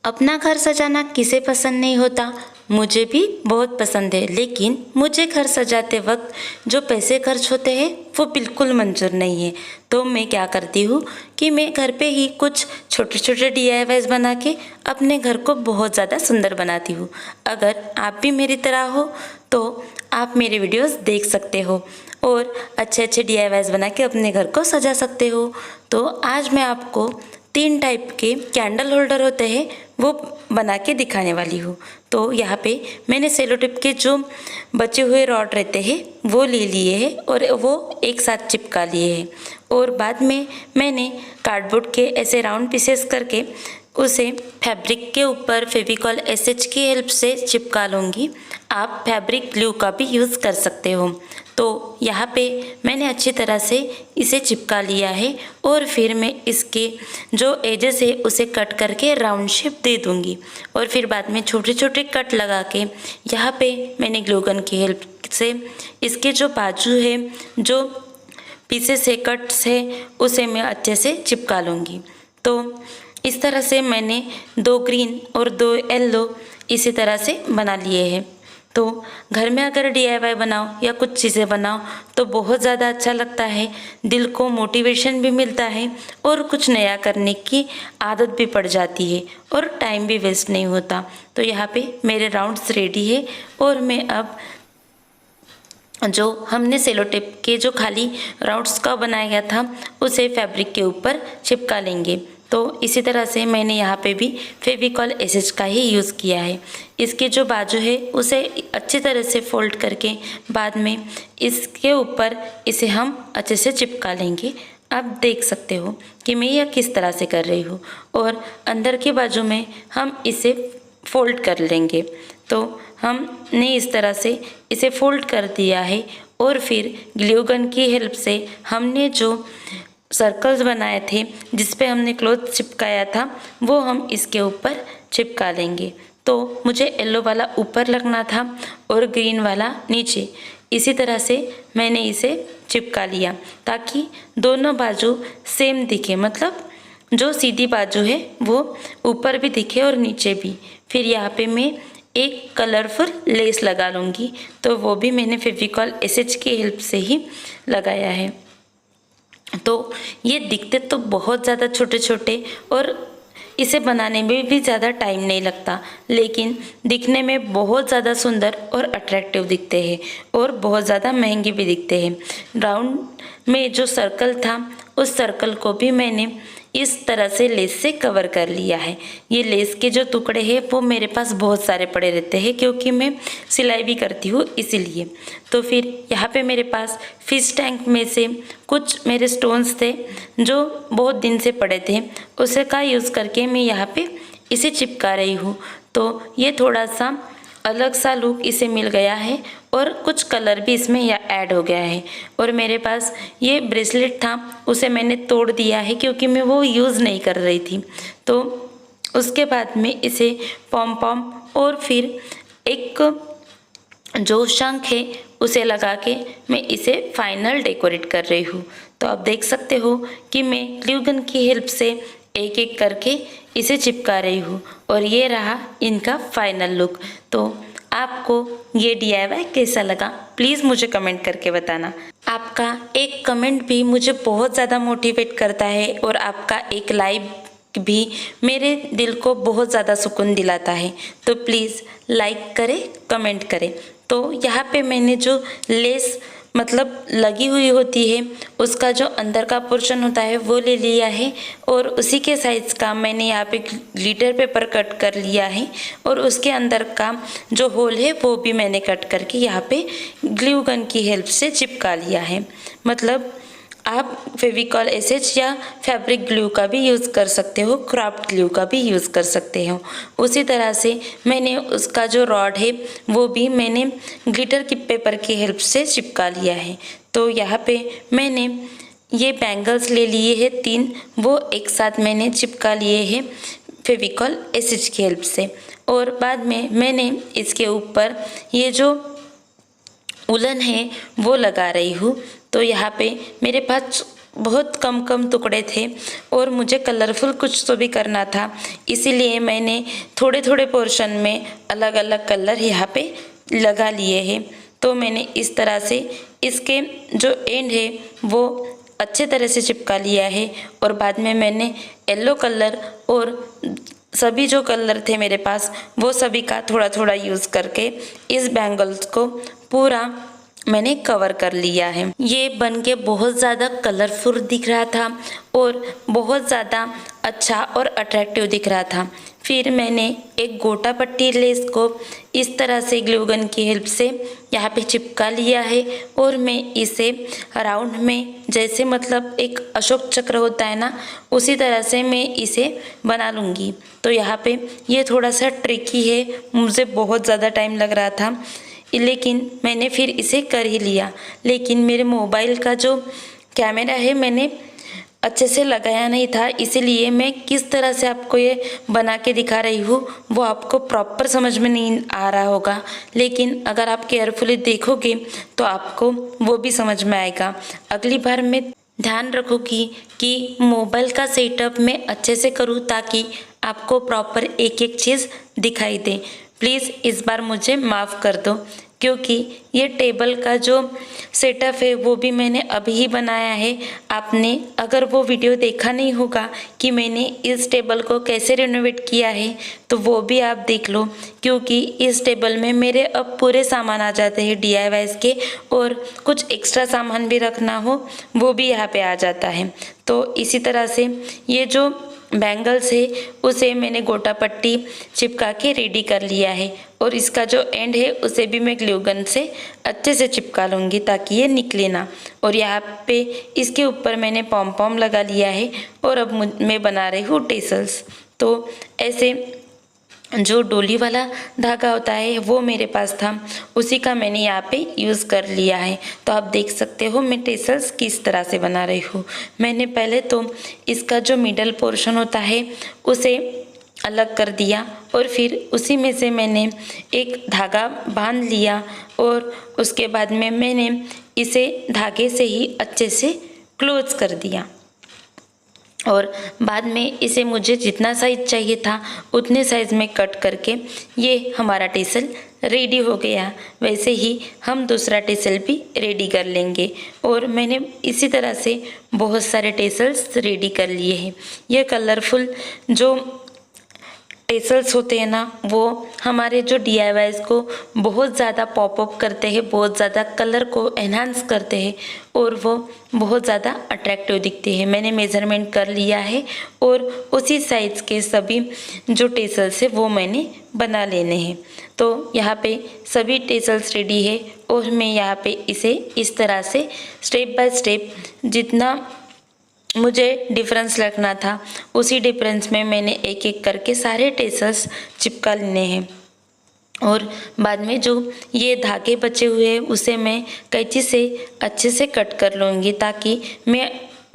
अपना घर सजाना किसे पसंद नहीं होता। मुझे भी बहुत पसंद है, लेकिन मुझे घर सजाते वक्त जो पैसे खर्च होते हैं वो बिल्कुल मंजूर नहीं है। तो मैं क्या करती हूँ कि मैं घर पे ही कुछ छोटे छोटे DIYs बना के अपने घर को बहुत ज़्यादा सुंदर बनाती हूँ। अगर आप भी मेरी तरह हो तो आप मेरे वीडियोस देख सकते हो और अच्छे अच्छे DIYs बना के अपने घर को सजा सकते हो। तो आज मैं आपको 3 टाइप के कैंडल होल्डर होते हैं वो बना के दिखाने वाली हूँ। तो यहाँ पे मैंने सेलो टेप के जो बचे हुए रॉड रहते हैं वो ले लिए हैं और वो एक साथ चिपका लिए हैं। और बाद में मैंने कार्डबोर्ड के ऐसे राउंड पीसेस करके उसे फैब्रिक के ऊपर फेविकॉल SH की हेल्प से चिपका लूँगी। आप फैब्रिक ग्लू का भी यूज़ कर सकते हो। तो यहाँ पे मैंने अच्छी तरह से इसे चिपका लिया है और फिर मैं इसके जो एजेस है उसे कट करके राउंड शेप दे दूँगी और फिर बाद में छोटे छोटे कट लगा के यहाँ पे मैंने ग्लू गन की हेल्प से इसके जो बाजू है, जो पीसेस है, कट्स है, उसे मैं अच्छे से चिपका लूँगी। तो इस तरह से मैंने 2 ग्रीन और 2 येलो इसी तरह से बना लिए हैं। तो घर में अगर DIY बनाओ या कुछ चीज़ें बनाओ तो बहुत ज़्यादा अच्छा लगता है, दिल को मोटिवेशन भी मिलता है और कुछ नया करने की आदत भी पड़ जाती है और टाइम भी वेस्ट नहीं होता। तो यहाँ पे मेरे राउंड्स रेडी है और मैं अब जो हमने सेलो टेप के जो खाली राउंड्स का बनाया था उसे फैब्रिक के ऊपर चिपका लेंगे। तो इसी तरह से मैंने यहाँ पे भी फेविकॉल SH का ही यूज़ किया है। इसके जो बाजू है उसे अच्छी तरह से फोल्ड करके बाद में इसके ऊपर इसे हम अच्छे से चिपका लेंगे। आप देख सकते हो कि मैं यह किस तरह से कर रही हूँ और अंदर के बाजू में हम इसे फोल्ड कर लेंगे। तो हमने इस तरह से इसे फोल्ड कर दिया है और फिर ग्लू गन की हेल्प से हमने जो सर्कल्स बनाए थे जिस पे हमने क्लॉथ चिपकाया था वो हम इसके ऊपर चिपका लेंगे। तो मुझे येलो वाला ऊपर लगना था और ग्रीन वाला नीचे। इसी तरह से मैंने इसे चिपका लिया ताकि दोनों बाजू सेम दिखे, मतलब जो सीधी बाजू है वो ऊपर भी दिखे और नीचे भी। फिर यहाँ पे मैं एक कलरफुल लेस लगा लूँगी, तो वो भी मैंने फेविकॉल SH की हेल्प से ही लगाया है। तो ये दिखते तो बहुत ज़्यादा छोटे छोटे और इसे बनाने में भी ज़्यादा टाइम नहीं लगता, लेकिन दिखने में बहुत ज़्यादा सुंदर और अट्रैक्टिव दिखते हैं और बहुत ज़्यादा महंगे भी दिखते हैं। राउंड में जो सर्कल था उस सर्कल को भी मैंने इस तरह से लेस से कवर कर लिया है। ये लेस के जो टुकड़े हैं वो मेरे पास बहुत सारे पड़े रहते हैं क्योंकि मैं सिलाई भी करती हूँ इसीलिए। तो फिर यहाँ पे मेरे पास फिश टैंक में से कुछ मेरे स्टोन्स थे जो बहुत दिन से पड़े थे, उसे का यूज़ करके मैं यहाँ पे इसे चिपका रही हूँ। तो ये थोड़ा सा अलग सा लुक इसे मिल गया है और कुछ कलर भी इसमें ऐड हो गया है। और मेरे पास ये ब्रेसलेट था उसे मैंने तोड़ दिया है क्योंकि मैं वो यूज़ नहीं कर रही थी। तो उसके बाद में इसे पॉम पॉम और फिर एक जो शंख है उसे लगा के मैं इसे फाइनल डेकोरेट कर रही हूँ। तो आप देख सकते हो कि मैं ग्लू गन की हेल्प से एक एक करके इसे चिपका रही हूँ और ये रहा इनका फाइनल लुक। तो आपको ये DIY कैसा लगा प्लीज़ मुझे कमेंट करके बताना। आपका एक कमेंट भी मुझे बहुत ज़्यादा मोटिवेट करता है और आपका एक लाइक भी मेरे दिल को बहुत ज़्यादा सुकून दिलाता है। तो प्लीज़ लाइक करें, कमेंट करें। तो यहाँ पे मैंने जो लेस मतलब लगी हुई होती है उसका जो अंदर का पोर्शन होता है वो ले लिया है और उसी के साइज़ का मैंने यहाँ पे ग्लिटर पेपर कट कर लिया है और उसके अंदर का जो होल है वो भी मैंने कट करके यहाँ पे ग्लू गन की हेल्प से चिपका लिया है। मतलब आप फेविकॉल SH या फैब्रिक ग्लू का भी यूज़ कर सकते हो, क्राफ्ट ग्लू का भी यूज़ कर सकते हो। उसी तरह से मैंने उसका जो रॉड है वो भी मैंने ग्लिटर की पेपर की हेल्प से चिपका लिया है। तो यहाँ पे मैंने ये बैंगल्स ले लिए हैं 3, वो एक साथ मैंने चिपका लिए हैं फेविकॉल SH की हेल्प से। और बाद में मैंने इसके ऊपर ये जो उलन है वो लगा रही हूँ। तो यहाँ पे मेरे पास बहुत कम कम टुकड़े थे और मुझे कलरफुल कुछ तो भी करना था, इसीलिए मैंने थोड़े थोड़े पोर्शन में अलग अलग कलर यहाँ पे लगा लिए हैं। तो मैंने इस तरह से इसके जो एंड है वो अच्छे तरह से चिपका लिया है और बाद में मैंने येलो कलर और सभी जो कलर थे मेरे पास वो सभी का थोड़ा थोड़ा यूज़ करके इस बैंगल्स को पूरा मैंने कवर कर लिया है। ये बन के बहुत ज़्यादा कलरफुल दिख रहा था और बहुत ज़्यादा अच्छा और अट्रैक्टिव दिख रहा था। फिर मैंने एक गोटा पट्टी लेस को इस तरह से ग्लू गन की हेल्प से यहाँ पे चिपका लिया है और मैं इसे राउंड में जैसे मतलब एक अशोक चक्र होता है ना, उसी तरह से मैं इसे बना लूँगी। तो यहाँ पे ये थोड़ा सा ट्रिकी है, मुझे बहुत ज़्यादा टाइम लग रहा था, लेकिन मैंने फिर इसे कर ही लिया। लेकिन मेरे मोबाइल का जो कैमरा है मैंने अच्छे से लगाया नहीं था, इसीलिए मैं किस तरह से आपको ये बना के दिखा रही हूँ वो आपको प्रॉपर समझ में नहीं आ रहा होगा, लेकिन अगर आप केयरफुली देखोगे तो आपको वो भी समझ में आएगा। अगली बार मैं ध्यान रखूँगी कि मोबाइल का सेटअप मैं अच्छे से करूँ ताकि आपको प्रॉपर एक एक चीज़ दिखाई दे। प्लीज़ इस बार मुझे माफ़ कर दो, क्योंकि ये टेबल का जो सेटअप है वो भी मैंने अभी ही बनाया है। आपने अगर वो वीडियो देखा नहीं होगा कि मैंने इस टेबल को कैसे रिनोवेट किया है तो वो भी आप देख लो, क्योंकि इस टेबल में मेरे अब पूरे सामान आ जाते हैं DIYs के, और कुछ एक्स्ट्रा सामान भी रखना हो वो भी यहाँ पे आ जाता है। तो इसी तरह से ये जो बैंगल्स है उसे मैंने गोटा पट्टी चिपका के रेडी कर लिया है और इसका जो एंड है उसे भी मैं ग्लू गन से अच्छे से चिपका लूँगी ताकि ये निकले ना। और यहाँ पे इसके ऊपर मैंने पॉम पॉम लगा लिया है और अब मैं बना रही हूँ टेसल्स। तो ऐसे जो डोली वाला धागा होता है वो मेरे पास था, उसी का मैंने यहाँ पे यूज़ कर लिया है। तो आप देख सकते हो मैं टेसल्स किस तरह से बना रही हूँ। मैंने पहले तो इसका जो मिडल पोर्शन होता है उसे अलग कर दिया और फिर उसी में से मैंने एक धागा बांध लिया और उसके बाद में मैंने इसे धागे से ही अच्छे से क्लोज कर दिया। और बाद में इसे मुझे जितना साइज़ चाहिए था उतने साइज़ में कट करके ये हमारा टेसल रेडी हो गया। वैसे ही हम दूसरा टेसल भी रेडी कर लेंगे और मैंने इसी तरह से बहुत सारे टेसल्स रेडी कर लिए हैं। ये कलरफुल जो टेसल्स होते हैं ना वो हमारे जो DIYs को बहुत ज़्यादा पॉपअप करते हैं, बहुत ज़्यादा कलर को एनहांस करते हैं और वो बहुत ज़्यादा अट्रैक्टिव दिखते हैं। मैंने मेज़रमेंट कर लिया है और उसी साइज़ के सभी जो टेसल्स है वो मैंने बना लेने हैं। तो यहाँ पे सभी टेसल्स रेडी है और मैं यहाँ पे इसे इस तरह से स्टेप बाय स्टेप जितना मुझे डिफरेंस रखना था उसी डिफरेंस में मैंने एक एक करके सारे टेसल्स चिपका लेने हैं। और बाद में जो ये धागे बचे हुए हैं उसे मैं कैंची से अच्छे से कट कर लूँगी ताकि मैं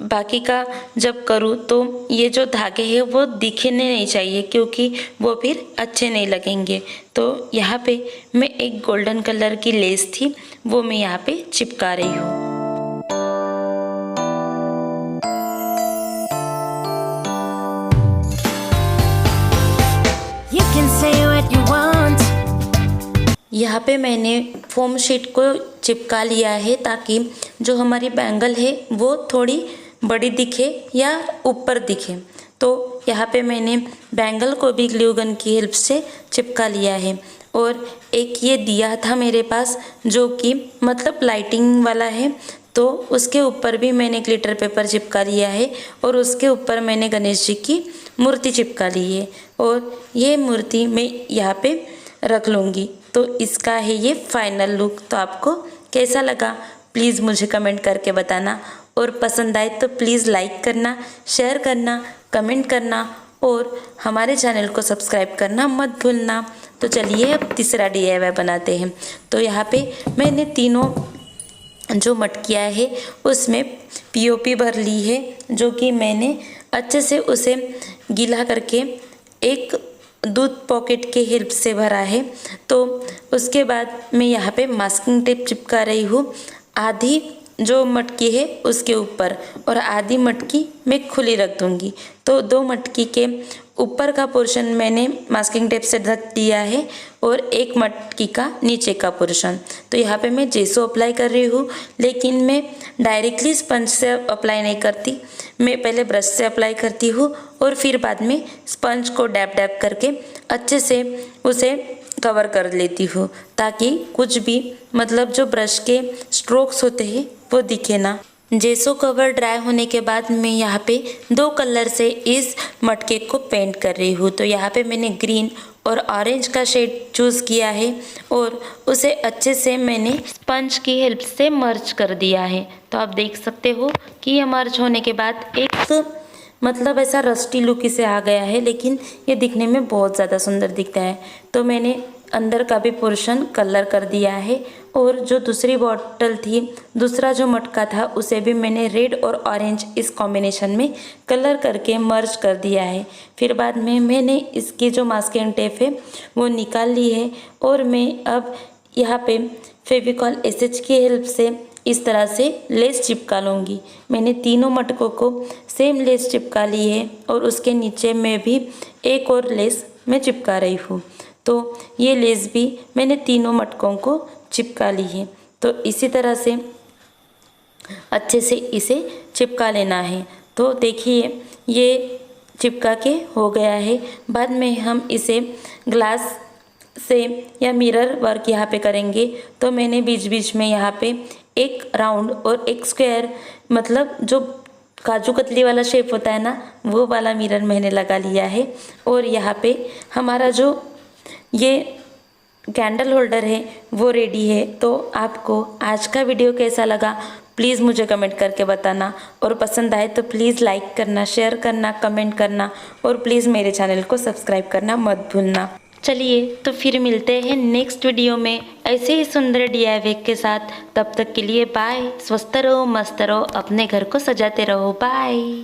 बाकी का जब करूँ तो ये जो धागे हैं वो दिखने नहीं चाहिए, क्योंकि वो फिर अच्छे नहीं लगेंगे। तो यहाँ पे मैं एक गोल्डन कलर की लेस थी वो मैं यहाँ पे चिपका रही हूँ। यहाँ पे मैंने फोम शीट को चिपका लिया है ताकि जो हमारी बैंगल है वो थोड़ी बड़ी दिखे या ऊपर दिखे। तो यहाँ पे मैंने बैंगल को भी ग्लू गन की हेल्प से चिपका लिया है। और एक ये दिया था मेरे पास जो कि मतलब लाइटिंग वाला है, तो उसके ऊपर भी मैंने ग्लिटर पेपर चिपका लिया है और उसके ऊपर मैंने गणेश जी की मूर्ति चिपका ली है और ये मूर्ति मैं यहाँ पे रख लूँगी। तो इसका है ये फाइनल लुक। तो आपको कैसा लगा प्लीज़ मुझे कमेंट करके बताना, और पसंद आए तो प्लीज़ लाइक करना, शेयर करना, कमेंट करना और हमारे चैनल को सब्सक्राइब करना मत भूलना। तो चलिए अब तीसरा DIY बनाते हैं। तो यहाँ पे मैंने तीनों जो मटकियाँ है उसमें POP भर ली है, जो कि मैंने अच्छे से उसे गीला करके एक दूध पॉकेट के हेल्प से भरा है। तो उसके बाद मैं यहाँ पे मास्किंग टेप चिपका रही हूँ आधी जो मटकी है उसके ऊपर और आधी मटकी मैं खुली रख दूँगी। तो 2 मटकी के ऊपर का पोर्शन मैंने मास्किंग टेप से ढक दिया है और 1 मटकी का नीचे का पोर्शन। तो यहाँ पे मैं जेसो अप्लाई कर रही हूँ, लेकिन मैं डायरेक्टली स्पंज से अप्लाई नहीं करती। मैं पहले ब्रश से अप्लाई करती हूँ और फिर बाद में स्पंज को डैप डैप करके अच्छे से उसे कवर कर लेती हूँ, ताकि कुछ भी मतलब जो ब्रश के स्ट्रोक्स होते हैं वो दिखे ना। जेसो कवर ड्राई होने के बाद मैं यहाँ पे 2 कलर से इस मटके को पेंट कर रही हूँ। तो यहाँ पे मैंने ग्रीन और ऑरेंज का शेड चूज़ किया है और उसे अच्छे से मैंने स्पंज की हेल्प से मर्ज कर दिया है। तो आप देख सकते हो कि ये मर्ज होने के बाद एक मतलब ऐसा रस्टी लुक इसे आ गया है, लेकिन ये दिखने में बहुत ज़्यादा सुंदर दिखता है। तो मैंने अंदर का भी पोर्शन कलर कर दिया है और जो दूसरी बॉटल थी, दूसरा जो मटका था, उसे भी मैंने रेड और ऑरेंज इस कॉम्बिनेशन में कलर करके मर्ज कर दिया है। फिर बाद में मैंने इसकी जो मास्किंग टेप है वो निकाल ली है और मैं अब यहाँ पे फेविकॉल एसएच की हेल्प से इस तरह से लेस चिपका लूँगी। मैंने तीनों मटकों को सेम लेस चिपका ली है और उसके नीचे में भी एक और लेस मैं चिपका रही हूँ। तो ये लेस भी मैंने तीनों मटकों को चिपका ली है। तो इसी तरह से अच्छे से इसे चिपका लेना है। तो देखिए ये चिपका के हो गया है। बाद में हम इसे ग्लास से या मिरर वर्क यहाँ पे करेंगे। तो मैंने बीच बीच में यहाँ पे एक राउंड और एक स्क्वायर, मतलब जो काजू कतली वाला शेप होता है ना, वो वाला मिरर मैंने लगा लिया है। और यहाँ पे हमारा जो ये कैंडल होल्डर है वो रेडी है। तो आपको आज का वीडियो कैसा लगा प्लीज़ मुझे कमेंट करके बताना, और पसंद आए तो प्लीज़ लाइक करना, शेयर करना, कमेंट करना और प्लीज़ मेरे चैनल को सब्सक्राइब करना मत भूलना। चलिए तो फिर मिलते हैं नेक्स्ट वीडियो में ऐसे ही सुंदर DIY के साथ। तब तक के लिए बाय। स्वस्थ रहो, मस्त रहो, अपने घर को सजाते रहो। बाय।